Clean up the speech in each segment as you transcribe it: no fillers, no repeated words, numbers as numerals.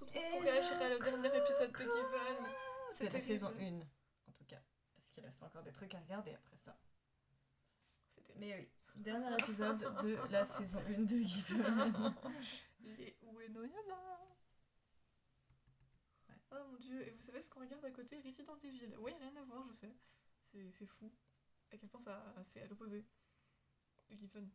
se retrouve pour réagir à le dernier épisode de Given. C'était la saison 1, en tout cas. Parce qu'il reste encore des trucs à regarder après ça. Mais oui, dernier épisode de la saison 1 de Given. Les Uenoyama. Ouais. Oh mon dieu, et vous savez ce qu'on regarde à côté? Resident Evil. Ouais, rien à voir, je sais. C'est fou. À quel point c'est à l'opposé de Given.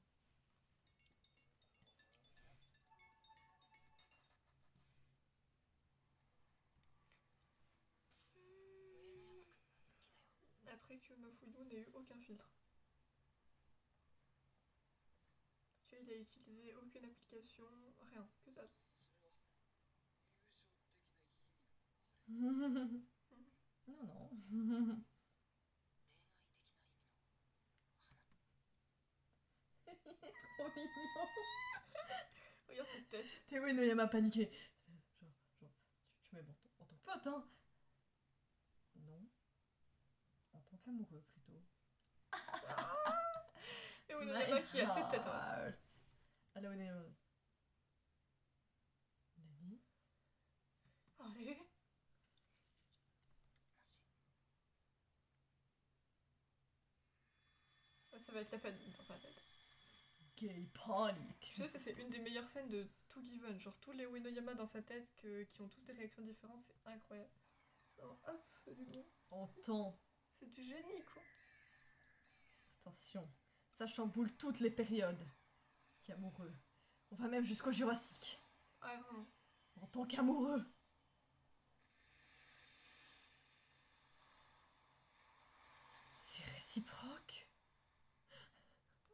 Après que Mafuyu n'ait eu aucun filtre. Tu vois, il a utilisé aucune application, rien, que dalle. Non, non. Trop mignon. Regarde cette tête. Théo Inoyama paniqué. Genre, tu m'aimes en tant que pote, hein? Non. En tant qu'amoureux, plutôt. Et Uenoyama qui a cette tête, ouais. Alors, Uenoyama. Nani? Allez. Ouais, ça va être la panique dans sa tête. Gay panic. Je sais, c'est une des meilleures scènes de tout Given. Genre, tous les Uenoyama dans sa tête qui ont tous des réactions différentes, c'est incroyable. Genre, absolument. En temps. C'est du génie, quoi. Attention, ça chamboule toutes les périodes. Qu'amoureux. On va même jusqu'au Jurassique. Ah, vraiment. En tant qu'amoureux. C'est réciproque.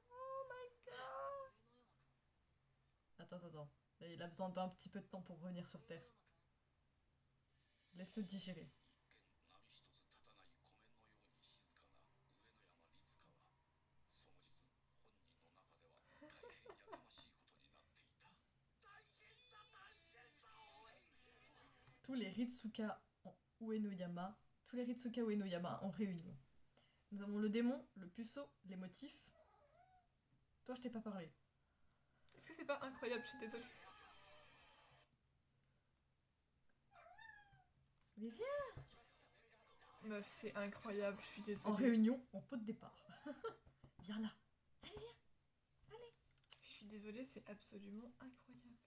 Oh my god. Attends. Il a besoin d'un petit peu de temps pour revenir sur Terre. Laisse-le digérer. Tous les Ritsuka Uenoyama en réunion. Nous avons le démon, le puceau, les motifs. Toi, je t'ai pas parlé. Est-ce que c'est pas incroyable? Je suis désolée. Mais viens! Meuf, c'est incroyable, je suis désolée. En réunion, en pot de départ. Viens là. Allez, viens. Allez. Je suis désolée, c'est absolument incroyable.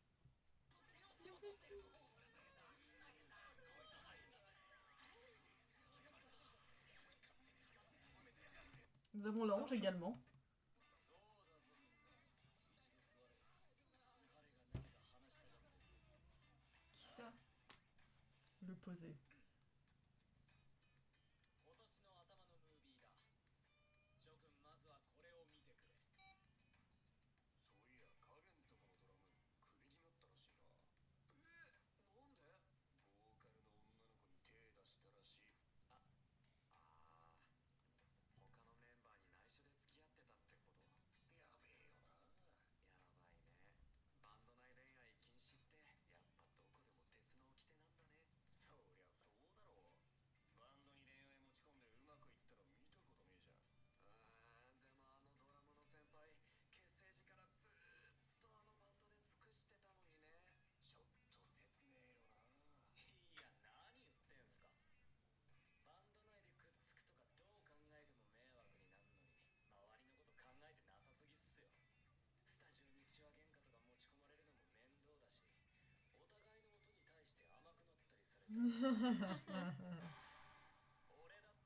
Nous avons l'ange également. Qui ça? Le poser.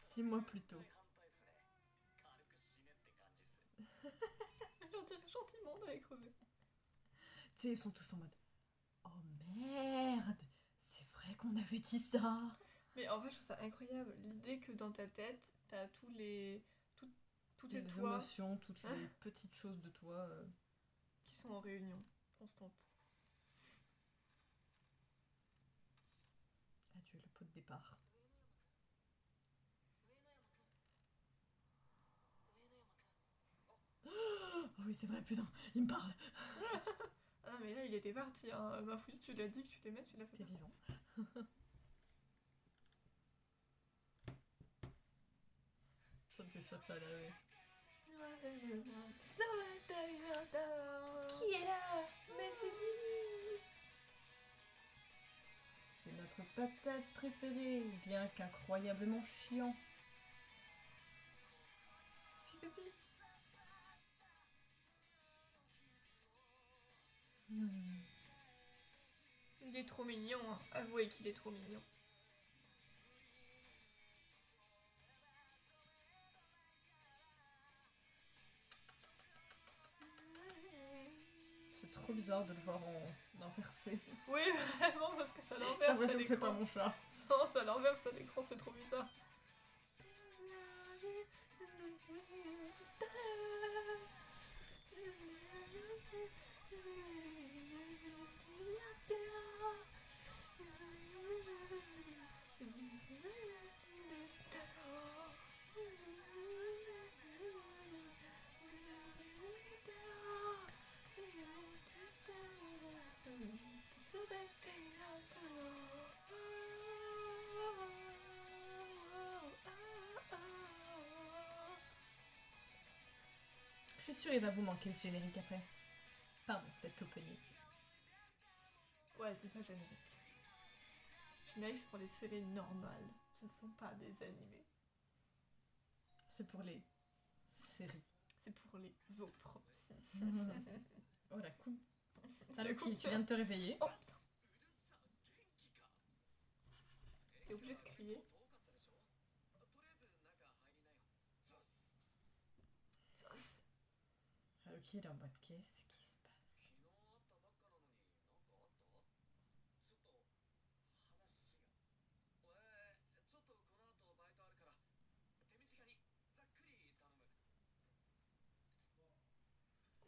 Six mois plus tôt. Gentiment d'aller crever. Tu sais, ils sont tous en mode oh merde, c'est vrai qu'on avait dit ça. Mais en fait, je trouve ça incroyable. L'idée que dans ta tête, t'as tous les. Tout est Les toi émotions, toutes les petites choses de toi. qui sont en réunion constante. Adieu le pot de départ. Oh oui, c'est vrai, putain, il me parle. Ah non, mais là, il était parti. Hein. Mafuyu, tu l'as dit que tu l'aimais, tu l'as fait. T'es vivant. J'étais sûre que ça allait arriver. Qui est là? Mais c'est Dizzy. votre patate préférée, bien qu'incroyablement chiant. Pipi. Il est trop mignon, hein. Avouez qu'il est trop mignon. C'est trop bizarre de le voir en inversé. Oui, vraiment, parce que ça J'ai l'enverse à l'impression que c'est pas l'écran. mon chat. Non, ça l'enverse à l'écran, c'est trop bizarre. Je suis sûre il va vous manquer ce générique après. Pardon, cette opening. Ouais, dis pas générique. Générique, c'est pour les séries normales, qui ne sont pas des animés. C'est pour les séries. C'est pour les autres. Oh la coupe. La Haruki, coupe. tu viens de te réveiller. Oh putain. T'es obligé de crier. Haruki il est en mode qu'est-ce qui se passe?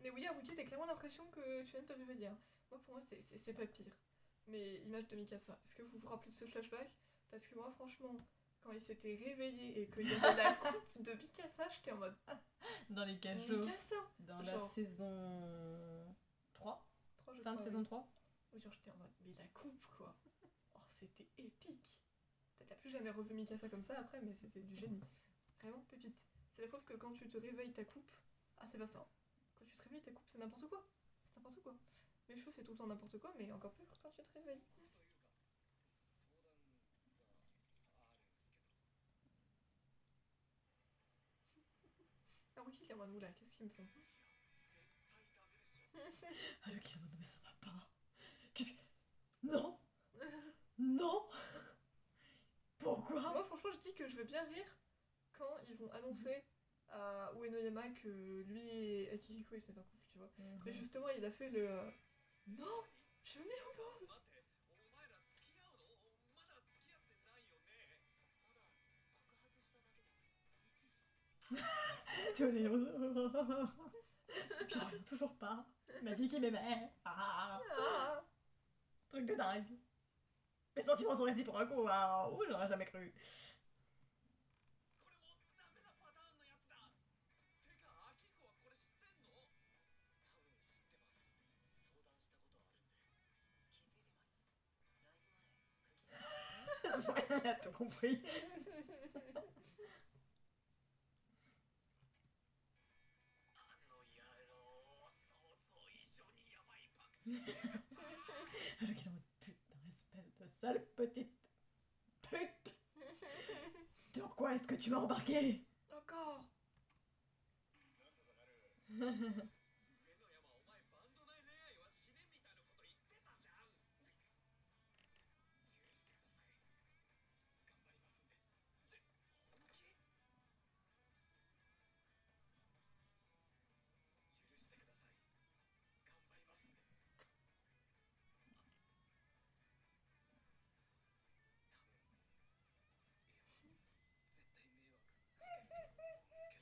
Mais oui, Haruki, t'as clairement l'impression que tu viens de te réveiller. Hein. Moi, pour moi, c'est pas pire. Mais image de Mikasa. Est-ce que vous vous rappelez de ce flashback? Parce que moi, franchement, quand il s'était réveillé et qu'il y avait la coupe de Mikasa, j'étais en mode Dans les cachots. Mikasa. Dans Genre- la saison 3. Trois, je Fin de crois, saison oui. 3. Genre, j'étais en mode, mais la coupe, quoi. Oh, c'était épique. T'as plus jamais revu Mikasa comme ça après, mais c'était du génie. Vraiment pépite. C'est la preuve que quand tu te réveilles ta coupe, ah, c'est pas ça. Quand tu te réveilles ta coupe, c'est n'importe quoi. C'est n'importe quoi. Mes cheveux, c'est tout le temps n'importe quoi, mais encore plus quand tu te réveilles. Ah oui, il est en mode, oula, qu'est-ce qu'ils me font? Haruki il est en mode mais ça va pas. Qu'est-ce que... Non. Non. Pourquoi? Moi, franchement, je dis que je veux bien rire quand ils vont annoncer à Uenoyama que lui et Akihiko ils se mettent en couple, tu vois. Mais justement, il a fait le non, je me mets en pause. Tu vois, j'en reviens toujours pas. Il m'a dit qu'il m'aimait. Ah, Ah. truc de dingue. Mes sentiments sont restés pour un coup. Ah, ouh, j'aurais jamais cru. T'as tout compris. Alors qu'il est en mode putain, espèce de sale petite pute. Dans quoi est-ce que tu m'as embarqué? Encore.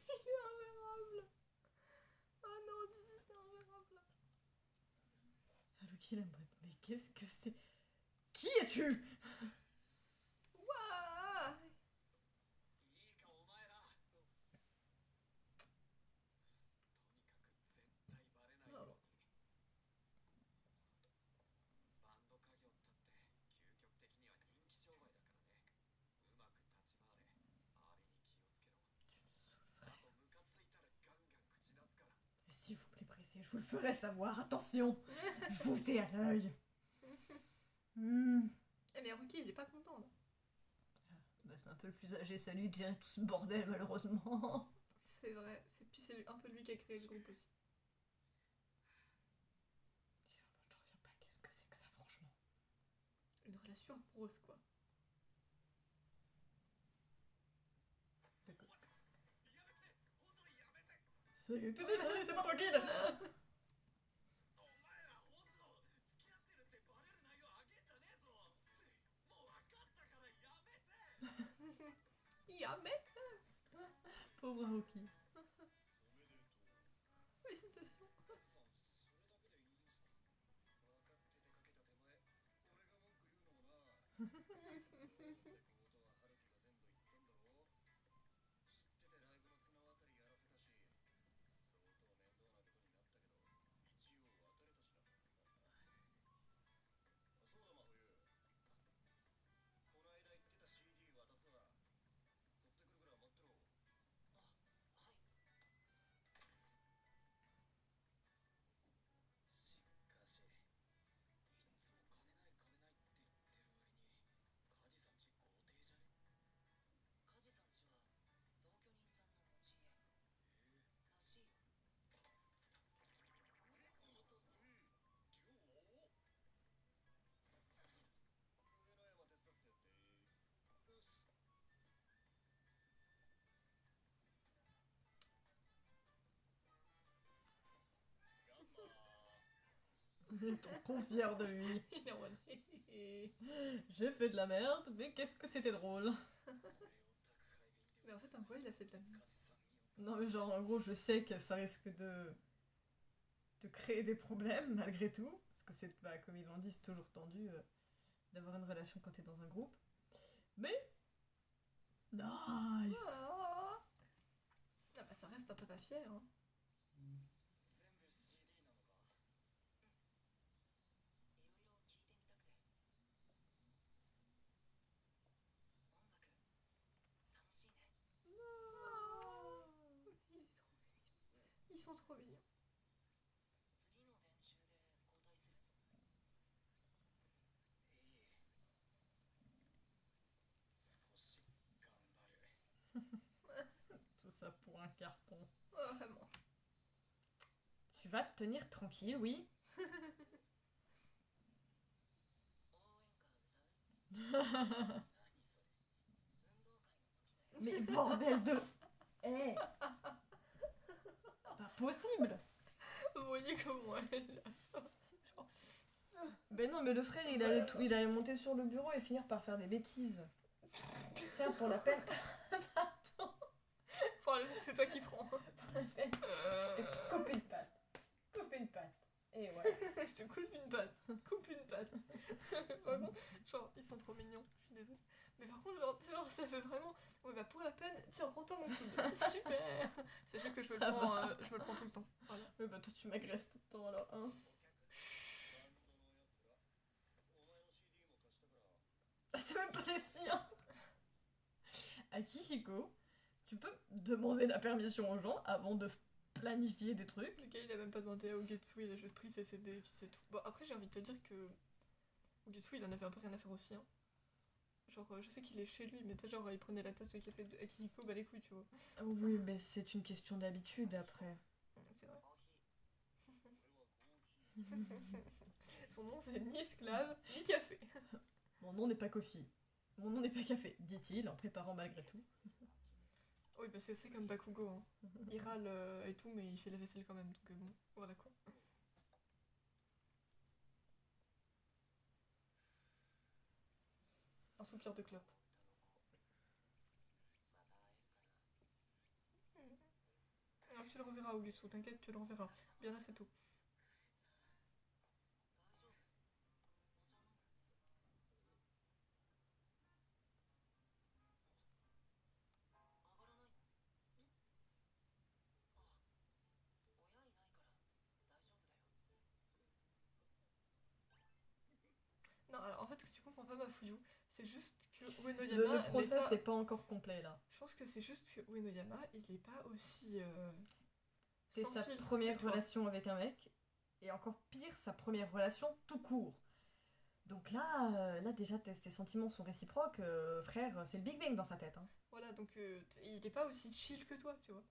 C'est ingérable. Oh non, dis c'est ingérable. Alors qu'il est en mode mais qu'est-ce que c'est? Qui es-tu? Ouah. Non, non. S'il vous plaît, pressez, je vous le ferai savoir, attention. Je vous ai à l'œil. Eh mais Haruki, il est pas content, là. Bah, c'est un peu le plus âgé, c'est à lui de gérer tout ce bordel, malheureusement. C'est vrai. Puis c'est un peu lui qui a créé le groupe aussi. Je te reviens pas, qu'est-ce que c'est que ça, franchement? Une relation amoureuse, quoi. C'est pas tranquille. Yamete. Pauvre Haruki. Félicitations. Il est trop fier de lui. Il est en mode. J'ai fait de la merde, mais qu'est-ce que c'était drôle. Mais en fait, en quoi il a fait de la merde? Non mais genre en gros je sais que ça risque de créer des problèmes malgré tout. Parce que c'est, bah, comme ils l'ont dit, c'est toujours tendu d'avoir une relation quand t'es dans un groupe. Mais... Nice. Ah bah ça reste un papa fier, hein. Ils sont trop mignons. Tout ça pour un carton. Oh, vraiment. Tu vas te tenir tranquille, oui. Mais bordel de... Eh, pas possible. Vous voyez comment elle l'a sorti, genre. Ben non, mais le frère, il allait monter sur le bureau et finir par faire des bêtises. Tiens, pour la peine... Enfin, c'est toi qui prends. Coupe une patte. Coupe une patte. Et ouais. Je te coupe une patte. Coupe une patte. Vraiment, genre, ils sont trop mignons. Je suis désolée. Mais par contre, genre ça fait vraiment. Ouais, bah pour la peine, tiens, prends-toi mon coude. Super. Sachez que je me, Ça le prends, je me le prends tout le temps. Voilà. Mais bah toi, tu m'agresses tout le temps alors, hein. Ah, c'est même pas les siens. Akihiko, tu peux demander la permission aux gens avant de planifier des trucs. Le gars, il a même pas demandé à Ugetsu, il a juste pris ses CD et puis c'est tout. Bon, après, j'ai envie de te dire que. Ugetsu, il en avait un peu rien à faire aussi, hein. Genre, je sais qu'il est chez lui, mais tu sais, genre, il prenait la tasse de café de Akihiko, bah les couilles, tu vois. Oui, mais c'est une question d'habitude après. C'est vrai. Son nom, c'est ni esclave, ni café. Mon nom n'est pas Kofi. Mon nom n'est pas café, dit-il en préparant malgré tout. Oui, bah c'est comme Bakugo, hein. Il râle et tout, mais il fait la vaisselle quand même, donc bon, voilà quoi. Un soupir de clope. Alors, tu le reverras, Ugetsu, t'inquiète, tu le reverras. Bien là, c'est tout. Non, alors en fait, ce que tu comprends pas, Mafuyu, c'est juste que Uenoyama. Le process n'est pas... c'est pas encore complet là. Je pense que c'est juste que Uenoyama, il est pas aussi. C'est sans sa filtre première que toi. relation avec un mec, et encore pire, sa première relation tout court. Donc là déjà, tes sentiments sont réciproques. Frère, c'est le Big Bang dans sa tête. Hein. Voilà, donc il est pas aussi chill que toi, tu vois.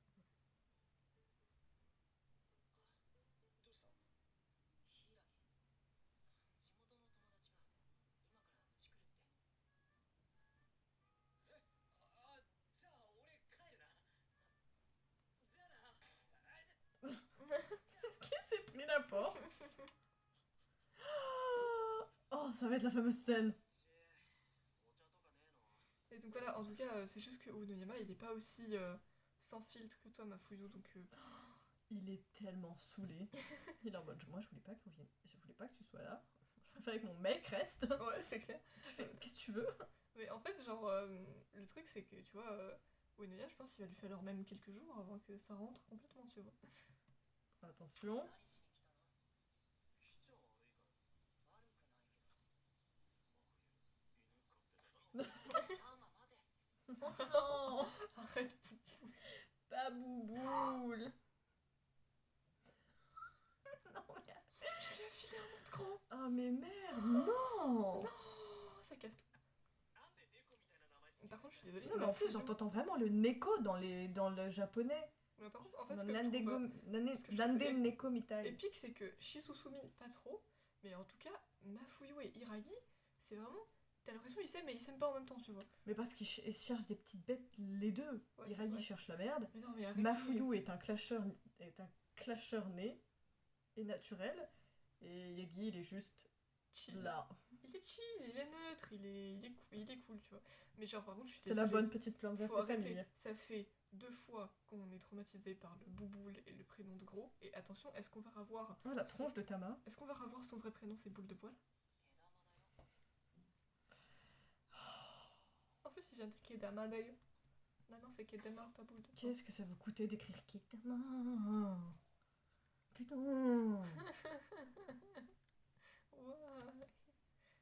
Est-ce qu'il s'est pris la porte? Oh, ça va être la fameuse scène. Et donc voilà, en tout cas, c'est juste que Uenoyama, il est pas aussi sans filtre que toi, Mafuyu, donc... Il est tellement saoulé. Il est en mode, moi je voulais pas que vous vienne- je voulais pas que tu sois là. Je préférais que mon mec reste. Ouais, c'est clair. Tu fais, qu'est-ce que tu veux? Mais en fait, genre, le truc, c'est que, tu vois, Uenoya, je pense qu'il va lui falloir même quelques jours avant que ça rentre complètement, tu vois. Attention. Non, Arrête, pas bouboule. non, mais tu lui as filé un autre gros. Oh mais merde, non. Non, ça casse tout. Par contre, je suis désolée. Non mais en plus, genre t'entends vraiment le neko dans le japonais. Mais par contre, en fait, Dans ce que je trouve ce que je Nande trouve neko mitai. épique, c'est que Shisusumi, pas trop, mais en tout cas, Mafuyu et Hiragi, c'est vraiment... T'as l'impression qu'ils s'aiment, mais ils s'aiment pas en même temps, tu vois. Mais parce qu'ils cherchent des petites bêtes les deux. Ouais, c'est Hiragi vrai. cherche la merde. Mais non, mais arrêtez. Mafuyu est un clasheur né et naturel. Et Yagi, il est juste Chill. là. Il est chill, il est neutre, il est cool, tu vois. Mais genre, par contre, je suis C'est la désolée. bonne petite plante verte Faut de arrêter. famille. Ça fait 2 fois qu'on est traumatisé par le bouboule et le prénom de gros. Et attention, est-ce qu'on va revoir... Oh, la tronche de Tama. Est-ce qu'on va revoir son vrai prénom, c'est boule de poil? En plus, il vient de Kedama d'ailleurs. Non, c'est Kedama, pas boule de poil. Qu'est-ce que ça vous coûtait d'écrire Kitama? Putain. Ouais.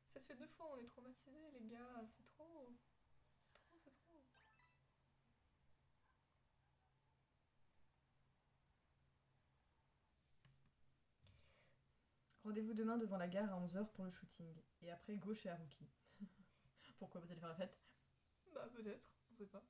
Ça fait 2 fois on est traumatisés, les gars. C'est trop. C'est trop. Rendez-vous demain devant la gare à 11h pour le shooting. Et après, go chez Haruki. Pourquoi vous allez faire la fête? Bah, peut-être, on sait pas.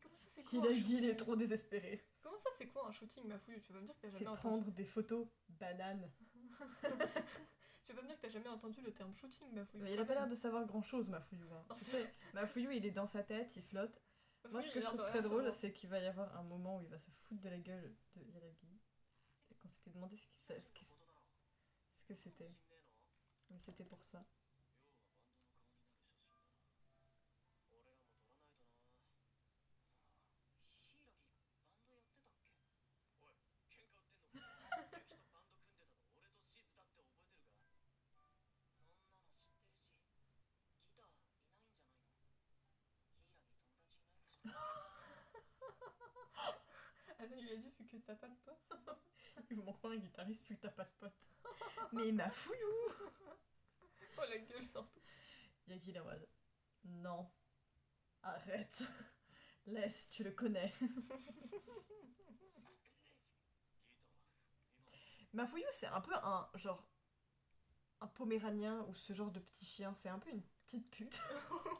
Comment ça, c'est quoi Il a un dit, il est shooting? trop désespéré. Comment ça, c'est quoi un shooting, ma fouille? Tu vas me dire que t'as C'est jamais entendu. prendre des photos bananes. Tu vas pas me dire que t'as jamais entendu le terme shooting, ma fouille? Il a pas l'air de savoir grand chose, Mafuyu. Hein. Non, Tu c'est- sais, Mafuyu, il est dans sa tête, il flotte. Moi, ce que je trouve très drôle, c'est qu'il va y avoir un moment où il va se foutre de la gueule de Hiragi. Et quand c'était demandé ce que c'était. Mais c'était pour ça. Ah non, il a dit vu que t'as pas de pote. Il vous manque pas un guitariste vu que t'as pas de pote. Mais Mafuyu! Oh la gueule surtout. Yagi, il est en mode, non. Arrête. Laisse, tu le connais. Mafuyu, c'est un peu un poméranien ou ce genre de petit chien. C'est un peu une petite pute.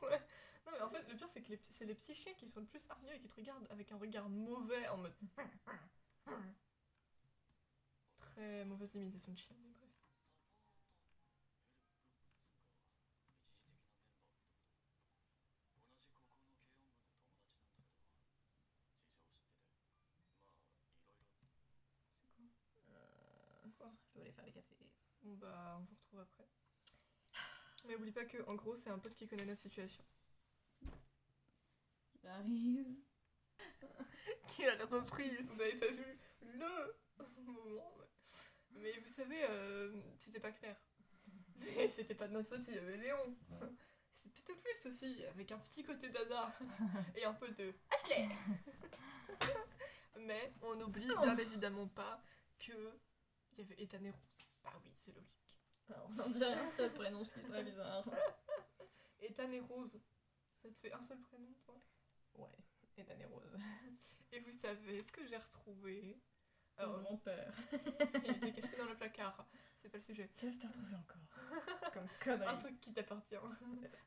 Ouais. Non mais en fait le pire c'est que c'est les petits chiens qui sont le plus hargneux et qui te regardent avec un regard mauvais en mode... Très mauvaise imitation de chien, mais bref. C'est quoi? Quoi? Je dois aller faire les cafés. Bon bah on vous retrouve après. Mais oublie pas que en gros c'est un pote qui connaît notre situation. J'arrive. Qui a la reprise, vous avez pas vu le moment. Mais vous savez, c'était pas clair. Mais c'était pas de notre faute s'il y avait Léon. C'est plutôt plus aussi, avec un petit côté dada et un peu de Ashley. Mais on n'oublie bien évidemment pas que il y avait Ethan et Rose. Bah oui, c'est logique. Alors, on dirait un seul prénom, ce qui est très bizarre. Ethan et Rose, Ça te fait un seul prénom, toi? Ouais, et Dany Rose. Et vous savez ce que j'ai retrouvé? Ton Alors, grand-père. il était caché dans le placard. C'est pas le sujet. Qu'est-ce que t'as trouvé encore? Comme Un connerie. truc qui t'appartient.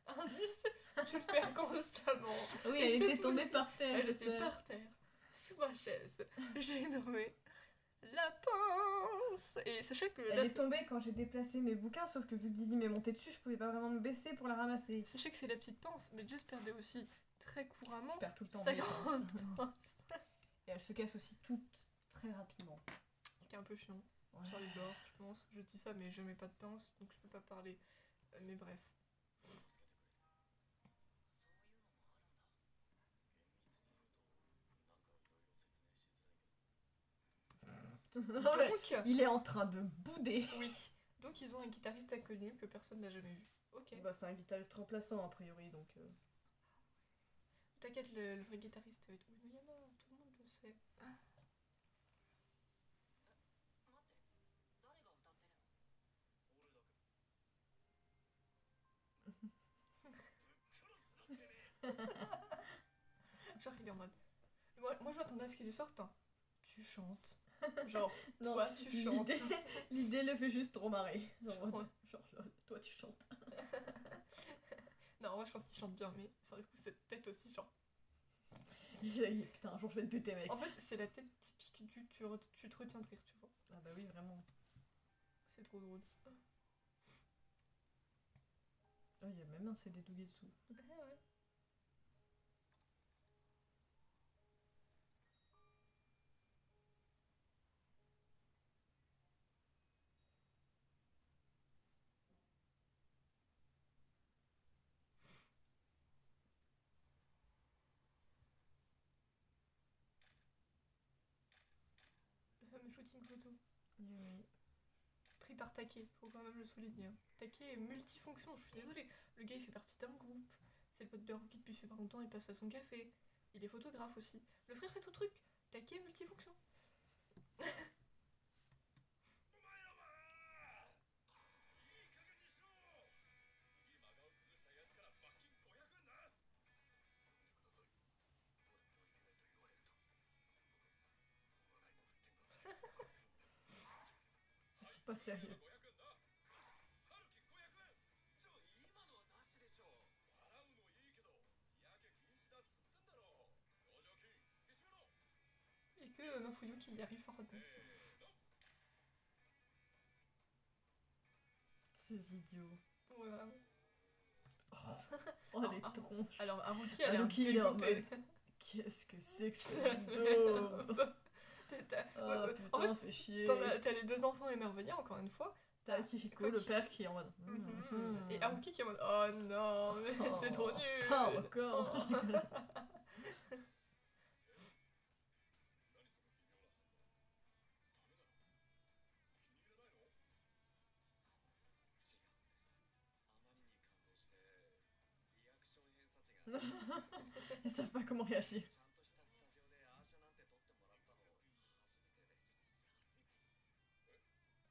Indice, tu le perds constamment. Oui, Et elle c'est était tout tombée aussi. par terre. Elle je était sais. par terre, sous ma chaise. J'ai nommé la pince. Et sachez que Elle là, est tombée quand j'ai déplacé mes bouquins, sauf que vu que Dizzy m'est montée dessus, je pouvais pas vraiment me baisser pour la ramasser. sachez que c'est la petite pince, mais Jess perdait aussi très couramment Je perds tout le temps sa mes grande pinces. pince. Et elle se casse aussi toutes très rapidement. Ce qui est un peu chiant. Ouais. Sur les bords, je pense. Je dis ça, mais je mets pas de pince, donc je peux pas parler. Mais bref. Ouais. Donc, Il est en train de bouder. oui. Donc ils ont un guitariste inconnu que personne n'a jamais vu. Ok. Bah, c'est un guitariste remplaçant a priori, donc. T'inquiète, le vrai guitariste va être Uyama, tout le monde le sait. Genre, il est en mode. Moi je m'attendais à ce qu'il lui sorte un. Tu chantes. Genre, Non, toi, tu chantes. L'idée le fait juste trop marrer. Genre, Ouais. genre, lol, toi tu chantes. Non, moi je pense qu'il chante bien, mais sur le coup, cette tête aussi, genre. Putain, un jour je vais te buter, mec. En fait, c'est la tête typique du tu te retiens de rire, tu vois. Ah bah oui, vraiment. C'est trop drôle. Oh, il y a même un CD douillé dessous. Ouais. Le fameux shooting photo. Oui. Pris par Take, faut quand même le souligner. Hein. Take est multifonction, je suis désolée. Le gars il fait partie d'un groupe. C'est le pote de Rocky depuis super longtemps, il passe à son café. Il est photographe aussi. Le frère fait tout truc. Take est multifonction. Ils sont pas sérieux. Et que Mafuyu qui y arrive fort. Ces idiots. Ouais, vraiment. Oh, les Ah, tronches. Alors Haruki a l'air Haruki, il est en dégoûté. Qu'est-ce que c'est que ce dos? Ah En putain, fait, fait chier. t'as les deux enfants émerveillés, encore une fois. T'as Akihiko, le père, qui est en mode. Et Haruki qui est en mode oh non, mais Oh, c'est trop nul. pas encore. Ils savent pas comment réagir.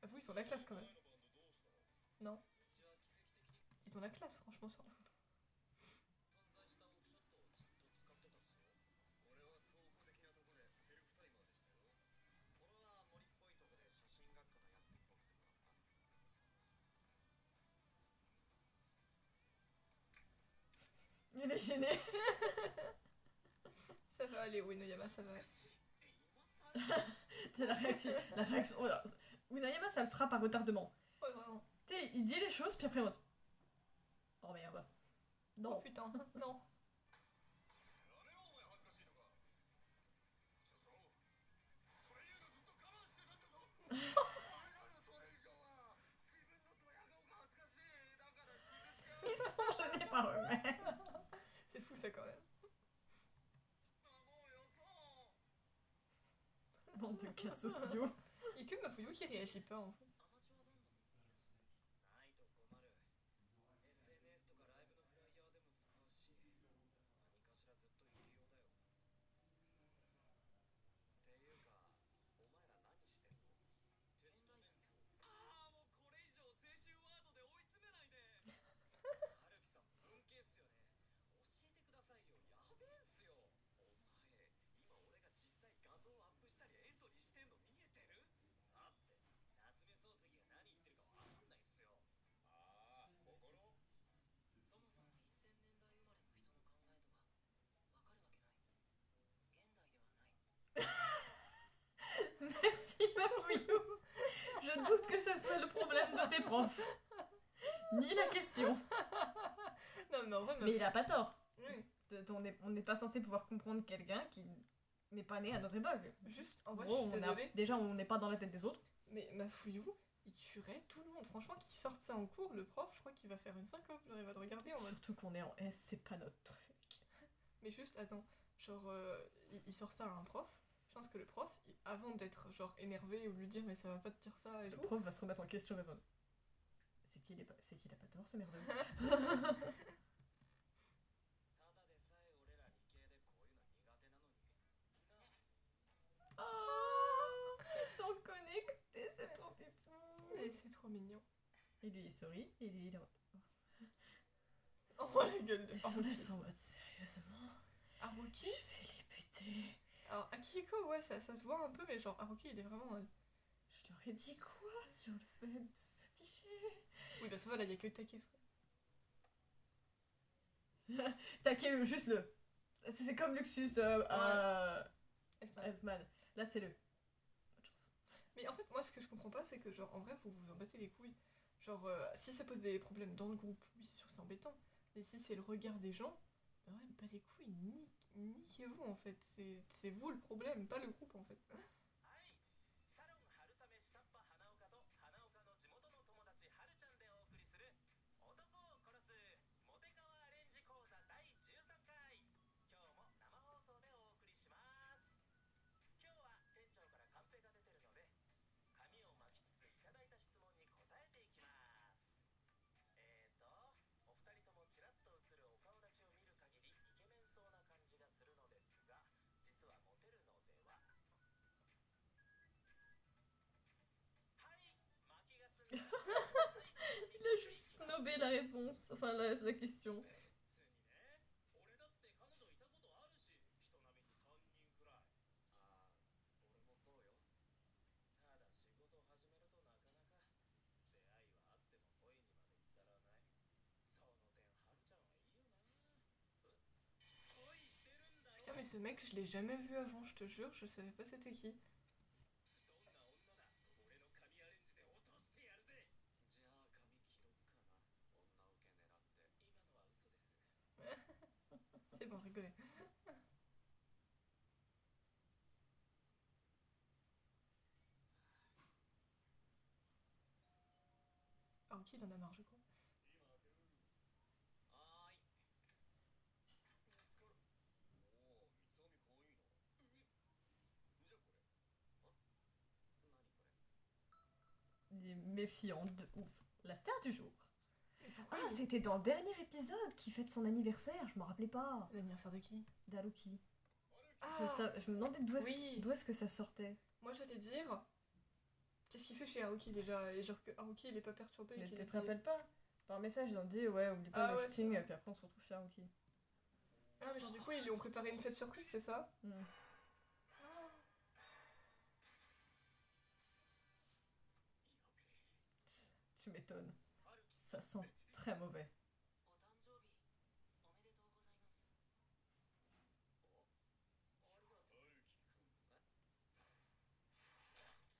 Avoue, ils ont la classe quand même. Non. Ils ont la classe, franchement, sur la photo. Il est gêné. Ça va aller, Uenoyama, ça va. C'est la réaction. Oh là. Unayama, ça le frappe à retardement. Ouais, vraiment. Tu sais, il dit les choses, puis après, en mode. Oh merde. Oh Non. putain, non. Ils sont gênés par eux-mêmes. C'est fou ça quand même. Bande de cas sociaux. Il y a que Mafuyu qui réagit pas en fait. fouillou. Je doute que ça soit le problème de tes profs. Ni la question. Non, mais en vrai, Mais il a pas tort. Oui. On n'est pas censé pouvoir comprendre quelqu'un qui n'est pas né à notre époque. Juste, en vrai, Gros, je suis désolée, déjà, on n'est pas dans la tête des autres. mais ma fouillou, il tuerait tout le monde. Franchement, qu'il sorte ça en cours, le prof, je crois qu'il va faire une syncope. Genre, il va le regarder en mode. Surtout qu'on est en S, c'est pas notre truc. Mais juste, attends, genre, il sort ça à un prof. Je pense que le prof, avant d'être genre énervé ou lui dire mais ça va pas te dire ça et Le tout. prof va se remettre en question, mais c'est qu'il a pas tort, ce merdeux. Oh, ils sont connectés, c'est trop pipou. Et c'est trop mignon. Et lui, il sourit, et lui, il est en mode... Oh la gueule de Ils sont là, ils sont en mode, sérieusement, Haruki. je vais les buter. Alors Akihiko, ouais, ça se voit un peu, mais genre Haruki, il est vraiment. Je leur ai dit quoi sur le fait de s'afficher? Oui, bah ça va, là, il y a que Take, Taquet, juste le... C'est comme Luxus Elfman. Là, c'est le... Pas de chance. Mais en fait, moi, ce que je comprends pas, c'est que, genre, en vrai, vous vous en battez les couilles. Genre, si ça pose des problèmes dans le groupe, oui, c'est sûr que c'est embêtant. Mais si c'est le regard des gens, bah ouais, pas les couilles, niquez-vous, en fait. C'est vous le problème, pas le groupe, en fait. Il a juste snobé la réponse, enfin la question. Putain, mais ce mec, je l'ai jamais vu avant, je te jure, je savais pas c'était qui. C'est bon, rigolez. Haruki, il en a marre, je crois. Il est méfiant de ouf. La star du jour. Mais pourquoi Ah, c'était dans le dernier épisode qui fête son anniversaire, je m'en rappelais pas. L'anniversaire de qui? D'Haruki. Ah Je me demandais oui. d'où est-ce que ça sortait. Moi, j'allais dire... Qu'est-ce qu'il fait chez Haruki, déjà? Et genre que Haruki, il est pas perturbé. Mais qu'il tu est te rappelles pas? Par message, ils ont dit ouais, oublie pas Ah le ouais, shooting, c'est et vrai. puis après on se retrouve chez Haruki. Ah, mais genre, du coup, ils lui ont préparé une fête surprise, c'est ça? Hmm. Tu m'étonnes. Ça sent très mauvais.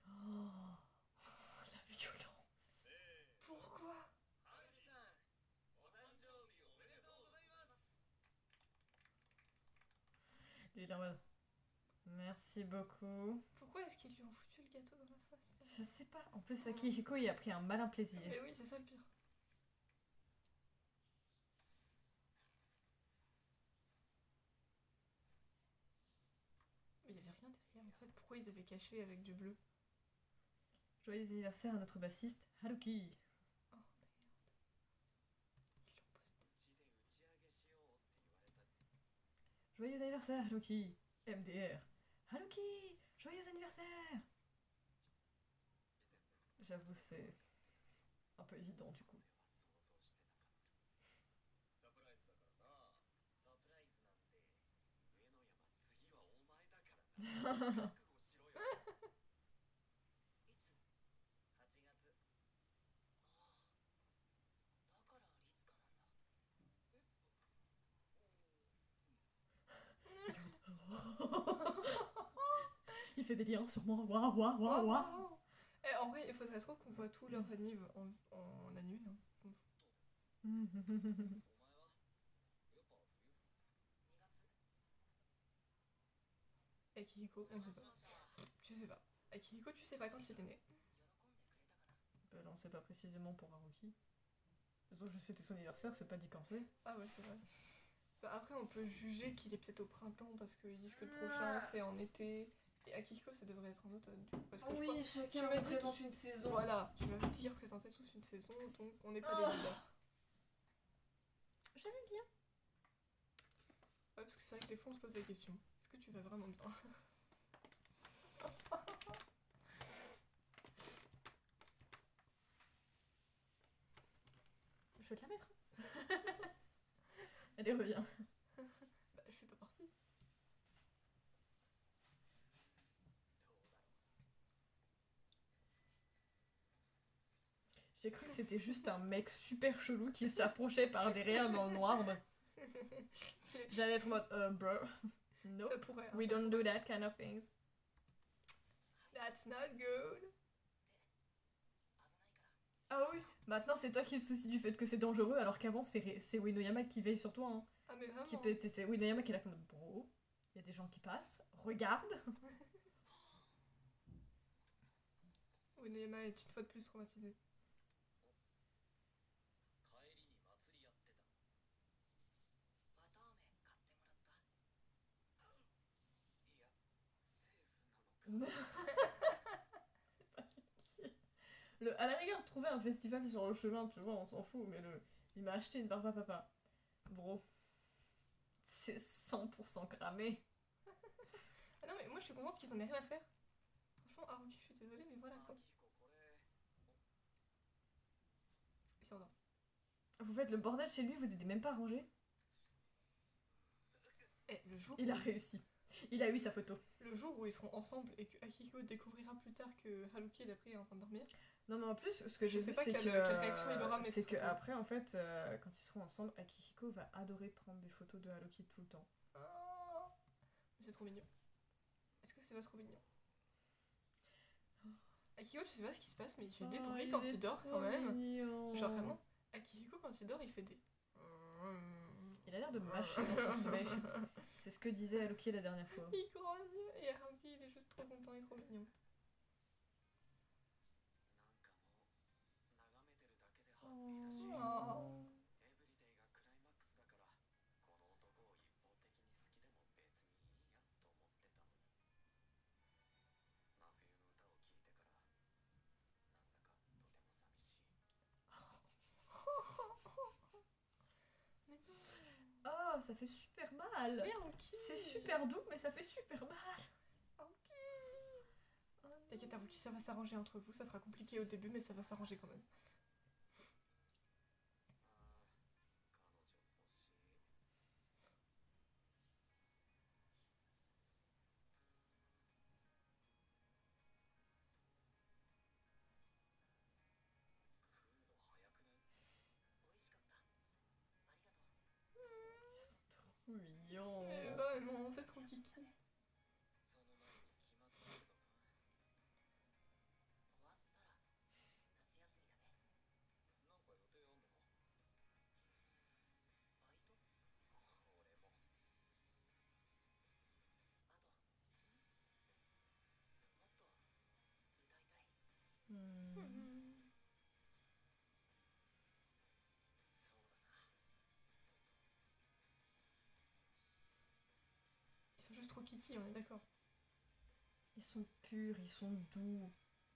Oh, la violence. Pourquoi? Lui, il est en mode, merci beaucoup. Pourquoi est-ce qu'ils lui ont foutu le gâteau dans la face? Je sais pas. En plus, Akihiko, il a pris un malin plaisir. Mais oui, c'est ça le pire. Mais il y avait rien derrière, en fait. Pourquoi ils avaient caché avec du bleu? Joyeux anniversaire à notre bassiste, Haruki. Oh merde. Ils l'ont posté. Joyeux anniversaire, Haruki. MDR. Haruki, joyeux anniversaire. J'avoue, c'est un peu évident du coup. Il fait des liens sur moi. Waouh, waouh, waouh, waouh. en vrai, il faudrait trop qu'on voit tous leurs animes en animé. Hein. Akihiko, on sait pas. Tu sais pas. Akihiko, tu sais pas quand il est né. Bah, là, on sait pas précisément pour Haruki. Ils ont juste fêté son anniversaire, c'est pas dit quand c'est. Ah ouais, c'est vrai. Bah, après, on peut juger qu'il est peut-être au printemps parce qu'ils disent que le prochain c'est en été. Et Akihiko, ça devrait être en automne, du coup. Parce que je crois... chacun tu m'as dit représente une saison. Voilà, tu m'avais dit qu'ils représentaient tous une saison, donc on n'est pas des leaders. J'aime bien. Ouais, parce que c'est vrai que des fois on se pose des questions. Est-ce que tu vas vraiment bien? Je vais te la mettre. Allez, reviens. Bah, je suis pas partie. J'ai cru que c'était juste un mec super chelou qui s'approchait par derrière dans le noir. J'allais être en mode, bro. No, Ça pourrait. Hein, we ça don't do that kind of things. That's not good. Ah oui, maintenant c'est toi qui te soucies du fait que c'est dangereux, alors qu'avant c'est Uenoyama qui veille sur toi. Hein. Ah, mais vraiment. C'est Uenoyama qui est là comme bro. Il y a des gens qui passent, regarde. Uenoyama est une fois de plus traumatisée. C'est pas si petit. À la rigueur, trouver un festival sur le chemin, tu vois, on s'en fout, mais il m'a acheté une barbe à papa. Bro, c'est 100% cramé. Ah non, mais moi je suis contente qu'ils en aient rien à faire. Franchement, Haruki, je suis désolée, mais voilà quoi. Il s'en va. Vous faites le bordel chez lui, vous aidez même pas à ranger. Eh, le jour Il a où... réussi. Il a eu sa photo. Le jour où ils seront ensemble et que Akihiko découvrira plus tard que Haruki l'a pris est en train de dormir. Non mais en plus, ce que j'ai Je sais vu, pas c'est quelle réaction il aura, mais c'est ce que serait drôle. après, en fait, quand ils seront ensemble, Akihiko va adorer prendre des photos de Haruki tout le temps. Oh, mais c'est trop mignon. Est-ce que c'est pas trop mignon? Akihiko, je sais pas ce qui se passe, mais il fait des bruits quand il dort quand même. Mignon. Genre vraiment, Akihiko quand il dort, il fait des... Il a l'air de mâcher dans son sommeil. C'est ce que disait Haruki la dernière fois. Il grogne et Haruki il est juste trop content et trop mignon. Oh. Mais non. Oh, ça fait super mal. Mais Haruki. C'est super doux, mais ça fait super mal. Haruki. Oh non. T'inquiète Haruki, ça va s'arranger entre vous. Ça sera compliqué au début, mais ça va s'arranger quand même. Trop mignon. Mais vraiment, c'est trop kiki. Ils sont juste trop kiki, on est d'accord. Ils sont purs, ils sont doux.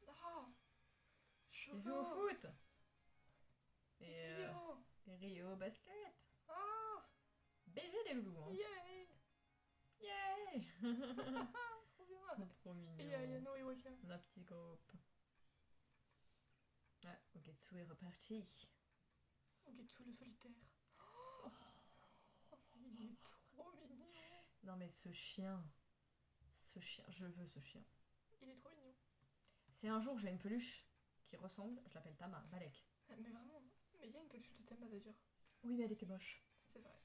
Ah, Ils jouent au foot. Et, Rio. Rio au basket. Ah, BG les loulous. Hein. yay. Yay. Trop bien. Ils sont trop mignons. Et il y a Yano Iwaka. La petite groupe. Ah, Ogetsu est reparti. Ogetsu le solitaire. Oh, il est trop mignon. Non mais ce chien, je veux ce chien. Il est trop mignon. Si un jour j'ai une peluche qui ressemble, je l'appelle Tama, Balek. Ah, mais vraiment, mais il y a une peluche de Tama d'ailleurs. Oui mais elle était moche. C'est vrai.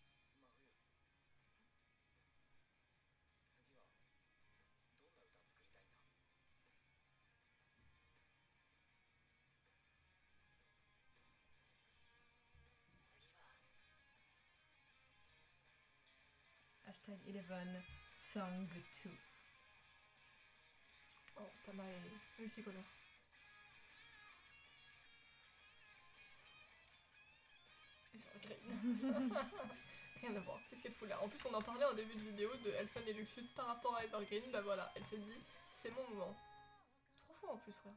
Hashtag 11 Song 2. Oh, Tama est multicolore. Evergreen. Rien à voir, qu'est-ce qu'elle fout là? En plus, on en parlait en début de vidéo de Elfen et Luxus par rapport à Evergreen. Bah voilà, elle s'est dit, c'est mon moment. Trop fou en plus, frère.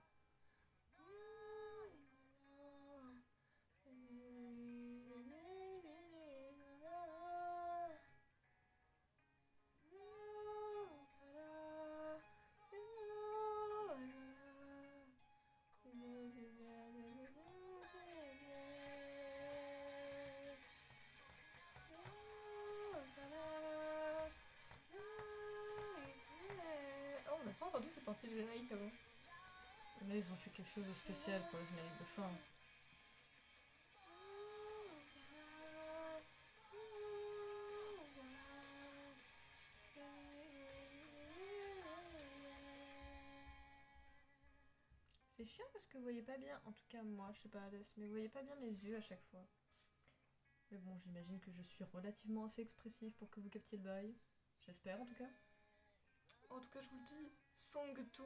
Oh, on n'a pas entendu cette partie du générique avant. Là, ils ont fait quelque chose de spécial pour le générique de fin. C'est chiant parce que vous voyez pas bien, en tout cas moi, je sais pas Alès, mais vous voyez pas bien mes yeux à chaque fois. Mais bon, j'imagine que je suis relativement assez expressive pour que vous captiez le bail. J'espère en tout cas. En tout cas, je vous le dis, Song 2.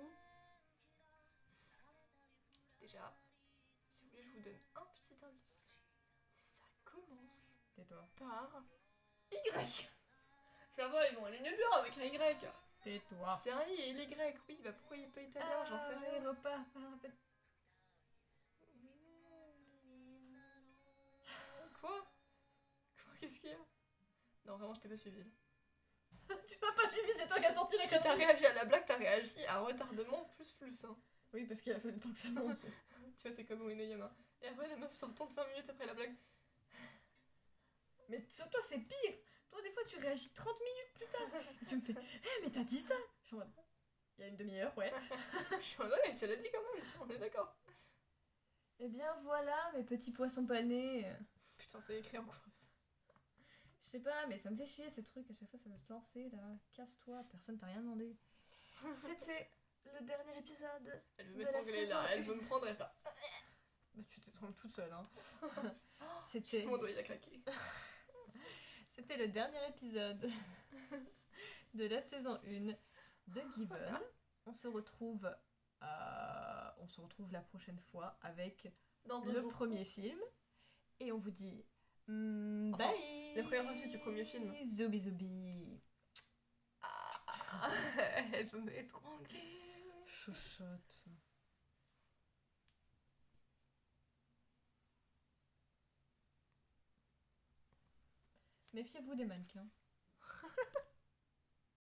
Déjà, si vous voulez, je vous donne un petit indice. Ça commence Tais-toi. par Y. Je vais voir, ils vont aller nulle part avec un Y. Tais-toi. C'est un I et l'Y, oui, bah pourquoi il est pas italien, j'en sais rien. Repart. Quoi? Qu'est-ce qu'il y a? Non, vraiment, je t'ai pas suivi. Tu m'as pas suivi, c'est toi qui as sorti les Si t'as réagi à la blague, t'as réagi à retardement plus. Hein. Oui, parce qu'il a fallu le temps que ça monte. Tu vois, t'es comme Uenoyama. Et après, la meuf se retourne 5 minutes après la blague. Mais sur toi, c'est pire. Toi, des fois, tu réagis 30 minutes plus tard. Et tu me fais, mais t'as dit ça. Je suis en mode, il y a une demi-heure, ouais. Je suis en mode, mais tu l'as dit quand même, on est d'accord. Eh bien, voilà, mes petits poissons panés. Putain, c'est écrit en quoi ça? Je sais pas, mais ça me fait chier ces trucs. À chaque fois, ça veut se lancer là. Casse-toi, personne t'a rien demandé. C'était le dernier épisode. Elle veut de me la trembler saison là, elle veut me prendre et faire. Bah, tu t'étrangles toute seule, hein. C'était. Mon doigt il a claqué. C'était le dernier épisode de la saison 1 de Given. On se retrouve la prochaine fois avec Dans le premier film. Et on vous dit bye. La première partie du premier film. Zoubi zoubi. Elle veut m'étrangler. Chouchotte. Méfiez-vous des mannequins.